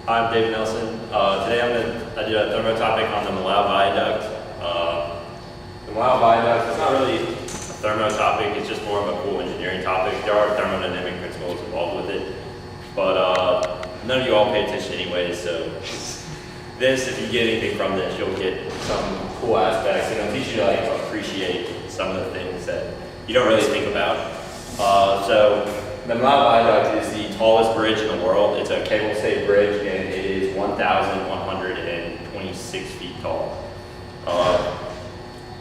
I'm David Nelson. Today I did a thermo topic on the Malau Viaduct. The Malau Viaduct is not really a thermo topic, it's just more of a cool engineering topic. There are thermodynamic principles involved with it, but none of you all pay attention anyway, so if you get anything from this, you'll get some cool aspects, and it'll teach you to appreciate some of the things that you don't really think about. So the Malau Viaduct is the tallest bridge in the world. It's a cable-stayed bridge, and it is 1,126 feet tall.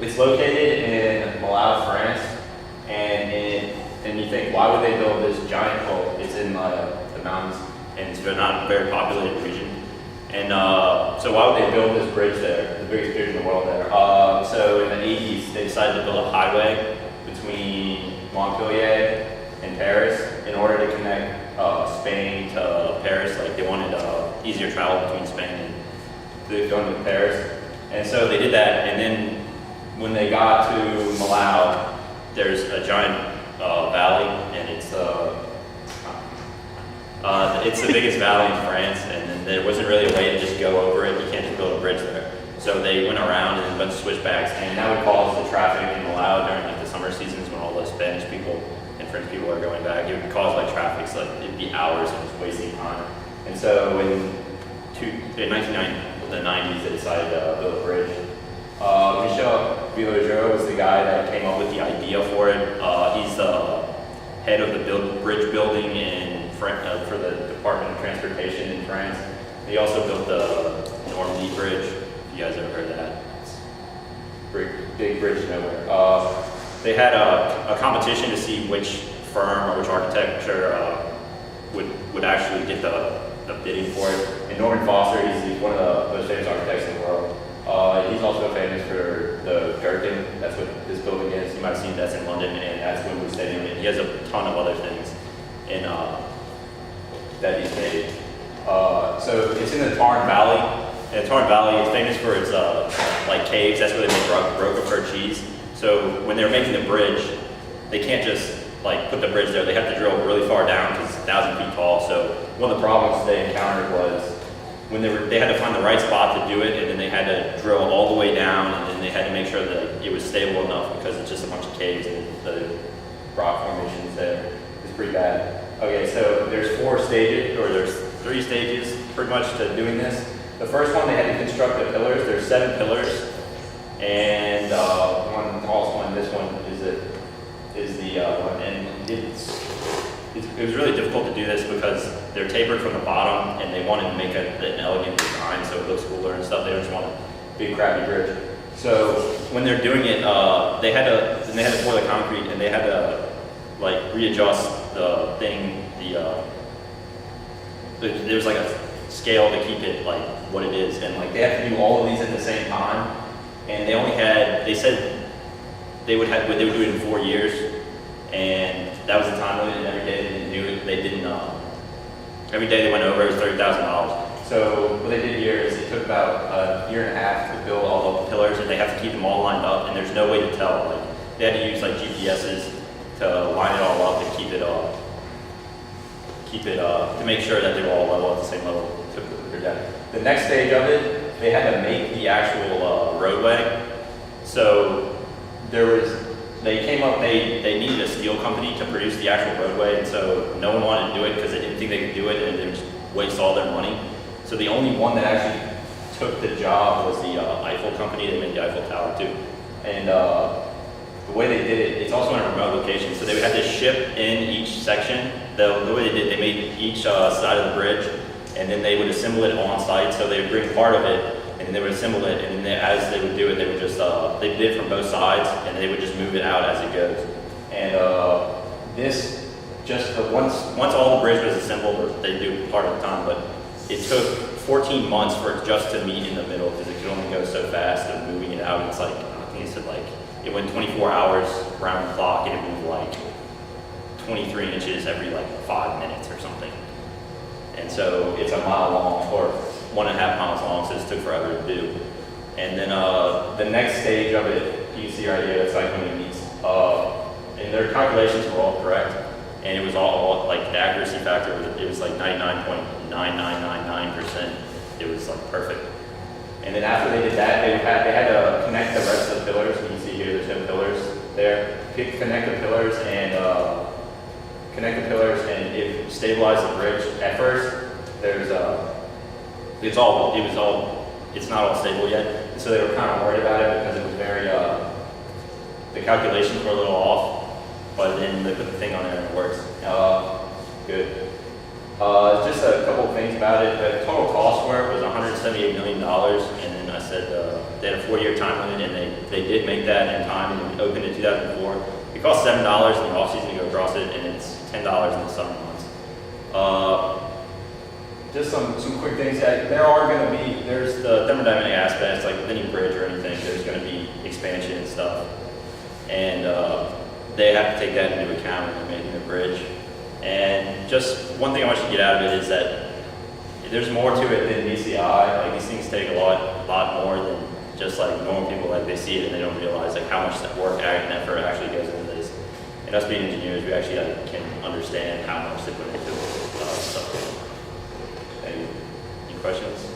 It's located in Malau, France, and you think, why would they build this giant hole? It's in the mountains, and it's not a very populated region. And so why would they build this bridge there, the biggest bridge in the world there? So in the 80s, they decided to build a highway between Montpellier and Paris in order to connect Spain to Paris. Like they wanted easier travel between Spain and going to Paris. And so they did that, and then when they got to Malau, there's a giant valley, and it's the biggest valley in France, and then there wasn't really a way to just go over it. You can't just build a bridge there. So they went around and a bunch of switchbacks, and that would cause the traffic in Malau during the summer seasons when all the Spanish people and French people are going back. It would cause traffic, so it'd be hours and just wasting time. And so in the 90s, they decided to build a bridge. Michel Villageau was the guy that came up with the idea for it. He's the head of the bridge building for the Department of Transportation in France. He also built the Normandy Bridge. If you guys ever heard of that? It's a big bridge nowhere. They had a competition to see which firm or which architecture would actually get the bidding for it. And Norman Foster, he's one of the most famous architects in the world. He's also famous for the Gherkin. That's what this building is. You might have seen that's in London, and that's Wembley Stadium. And he has a ton of other things that he's made. So it's in the Tarn Valley. And the Tarn Valley is famous for its caves. That's where they make Roquefort cheese. So when they're making the bridge, they can't just put the bridge there. They have to drill really far down because it's 1,000 feet tall. So one of the problems they encountered was when they had to find the right spot to do it, and then they had to drill all the way down, and then they had to make sure that it was stable enough because it's just a bunch of caves and the rock formations there. It's pretty bad. Okay, so there's 3 stages pretty much to doing this. The first one, they had to construct the pillars. There's 7 pillars, and one tallest one, this one is the one, and it was really difficult to do this because they're tapered from the bottom, and they wanted to make an elegant design so it looks cooler and stuff. They don't just want a big crappy bridge. So when they're doing it, they had to pour the concrete, and they had to readjust the thing. There's a scale to keep it what it is, and they have to do all of these at the same time. And they said they would do it in 4 years, and that was the time limit. And every day they didn't do it. They didn't. Every day they went over, it was $30,000. So what they did here is it took about a year and a half to build all the pillars, and they have to keep them all lined up. And there's no way to tell. They had to use GPSs to line it all up and keep it to make sure that they were all level at the same level. The next stage of it, they had to make the actual roadway. So they needed a steel company to produce the actual roadway, and so no one wanted to do it because they didn't think they could do it, and they would just waste all their money. So the only one that actually took the job was the Eiffel company. They made the Eiffel Tower too. And the way they did it, it's also in a remote location, so they would have to ship in each section. The way they made each side of the bridge, and then they would assemble it on site. So they would bring part of it, and then they would assemble it, and then as they would do it, they would just they did it from both sides, and they would just move it out as it goes. And once all the bridge was assembled, they do part of the time, but it took 14 months for it just to meet in the middle because it could only go so fast of moving it out. It's I think it said it went 24 hours around the clock, and it moved 23 inches every 5 minutes or something. And so it's a mile long, or 1.5 miles long, so it took forever to do. And then the next stage of it, you see right here, it's when it meets. And their calculations were all correct, and it was all the accuracy factor, it was 99.9 99.99%. It was like perfect. And then after they did that, they had to connect the rest of the pillars. You can see here, there's no pillars there. Connect the pillars and it stabilized the bridge. At first, it's not all stable yet. And so they were kind of worried about it because it was very, the calculations were a little off, but then they put the thing on there and it works. Good. Just a couple of things about it. The total cost for it was $178 million, and then I said they had a 4-year time limit, and they did make that in time, and it opened in 2004. It cost $7 in the off season to go across it, and it's $10 in the summer months. Just some quick things. There's the thermodynamic aspects, like with any bridge or anything, there's going to be expansion and stuff, and they have to take that into account when they're making the bridge. And just one thing I want you to get out of it is that there's more to it than DCI. Like, these things take a lot more than just like normal people. Like, they see it and they don't realize like how much that work and effort actually goes into this. And us being engineers, we actually can understand how much they put into it. So, any questions?